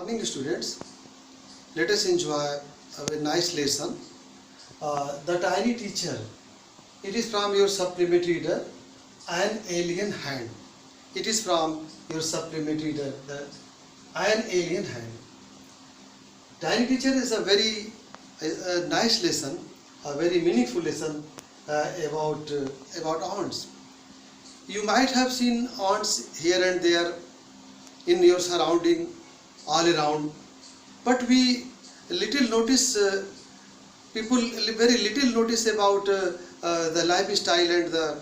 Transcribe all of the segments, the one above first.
morning, students. Let us enjoy a very nice lesson. The Tiny Teacher. It is from your supplementary reader, An Alien Hand. It is from your supplementary reader, An Alien Hand. Tiny Teacher is a very nice lesson, a very meaningful lesson about ants. You might have seen ants here and there in your surrounding, all around, but we little notice people very little notice about the lifestyle and the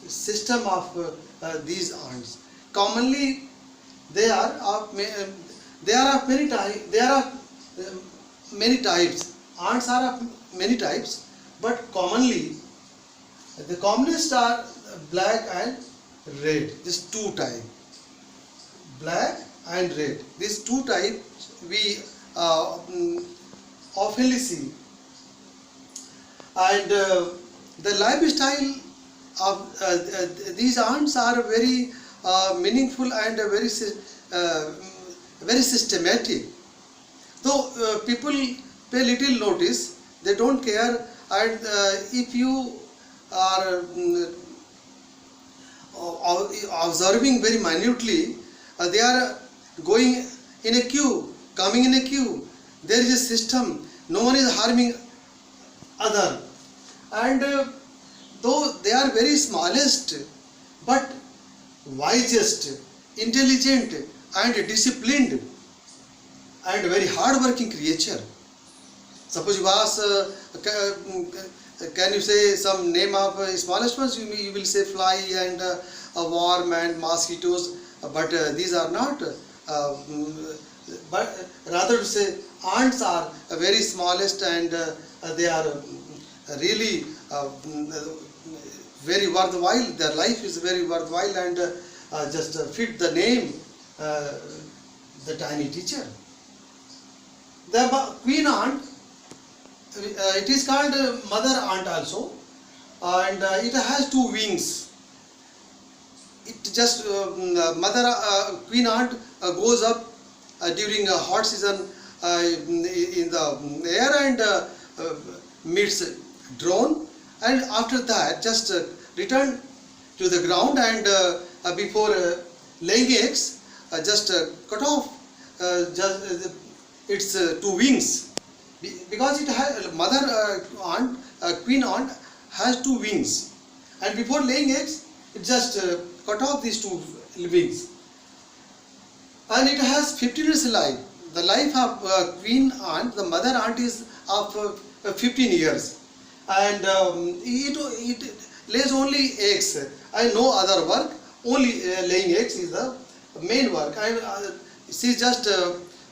system of these ants. Commonly, there are many types. There are many types. Ants are of many types, but commonly the commonest are black and red. These two types, black and red. These two types we oftenly see, and the lifestyle of these ants are very meaningful and very systematic. Though people pay little notice, they don't care, and if you are observing very minutely, they are going in a queue, coming in a queue. There is a system. No one is harming other, and though they are very smallest, but wisest, intelligent, and disciplined, and very hard-working creature. Suppose you ask, can you say some name of smallest ones? You will say fly and worm and mosquitoes, but these are not. But rather to say ants are very smallest, and they are really very worthwhile. Their life is very worthwhile, and just fit the name, the Tiny Teacher. The queen ant, it is called mother ant also, and it has two wings. It just queen ant goes up during a hot season in the air and meets drone, and after that just return to the ground, and before laying eggs just cut off its two wings, because it has mother ant, queen ant has two wings, and before laying eggs it just cut off these two wings, and it has 15 years life. The life of queen ant, the mother ant, is of 15 years, and it lays only eggs and no other work. Only laying eggs is the main work, and she is just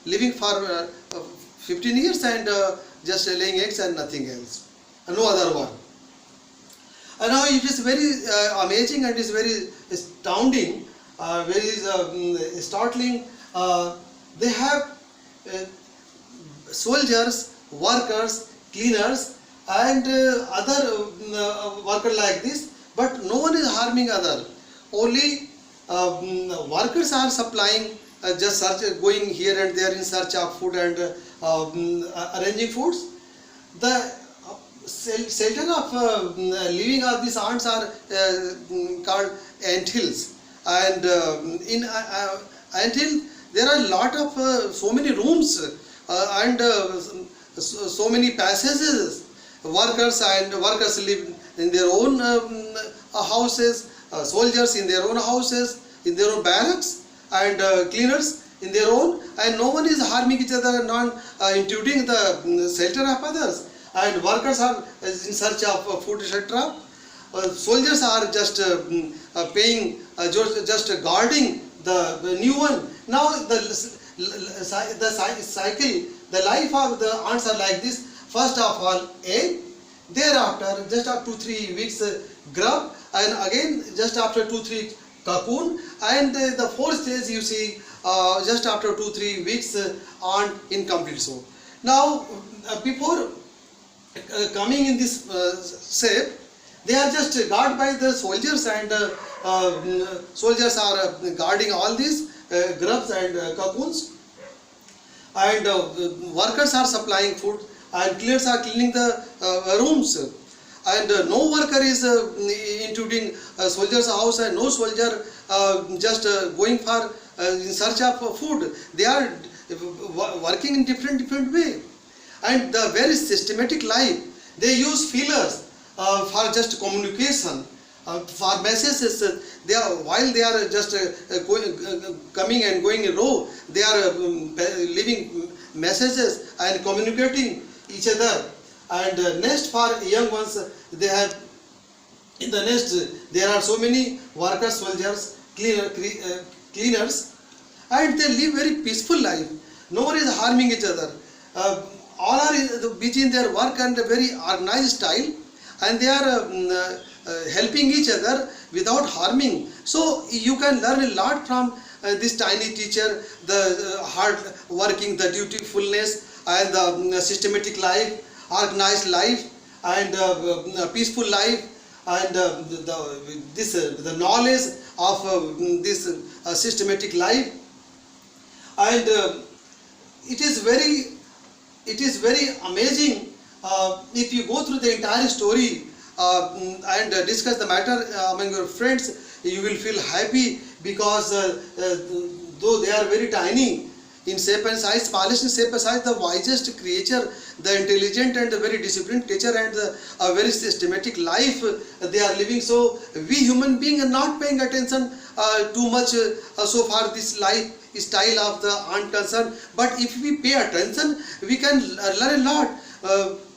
living for 15 years and just laying eggs and nothing else, and no other work. And now it is very amazing and is very astounding, very startling. They have soldiers, workers, cleaners, and other workers like this, but no one is harming other. Only workers are supplying, just going here and there in search of food and arranging foods. The shelter of living of these ants are called anthills, and in anthill there are a lot of so many rooms and so many passages. Workers live in their own houses, soldiers in their own houses, in their own barracks, and cleaners in their own, and no one is harming each other, not intruding the shelter of others. And workers are in search of food, etc. Soldiers are just paying, just guarding the new one. Now the cycle, the life of the ants are like this. First of all, egg. Thereafter, just after 2-3 weeks, grub, and again just after 2-3 cocoon, and the fourth stage you see just after 2-3 weeks ant incomplete soul. Now before coming in this shape, they are just guarded by the soldiers, and soldiers are guarding all these grubs and cocoons. and workers are supplying food, and cleaners are cleaning the rooms, and no worker is intruding a soldier's house, and no soldier just going for in search of food. They are working in different way, and the very systematic life, they use feelers for just communication, for messages. They are, while they are just coming and going in row, they are leaving messages and communicating each other. And nest for young ones, they have in the nest there are so many workers, soldiers, cleaners, and they live very peaceful life. No one is harming each other. All are busy in their work and a very organized style, and they are helping each other without harming. So you can learn a lot from this tiny teacher, the hard working, the dutifulness, and the systematic life, organized life, and peaceful life, and the knowledge of this systematic life. And it is very amazing if you go through the entire story and discuss the matter among your friends. You will feel happy, because though they are very tiny in shape and size, smallest in shape and size, the wisest creature, the intelligent and the very disciplined creature, and a very systematic life they are living. So we human beings are not paying attention too much so far this life style of the ant concern. But if we pay attention, we can learn a lot.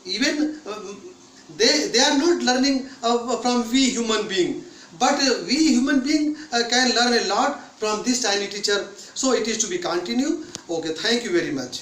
Even they are not learning from we human being, but we human being can learn a lot from this tiny teacher. So it is to be continued. Okay, thank you very much.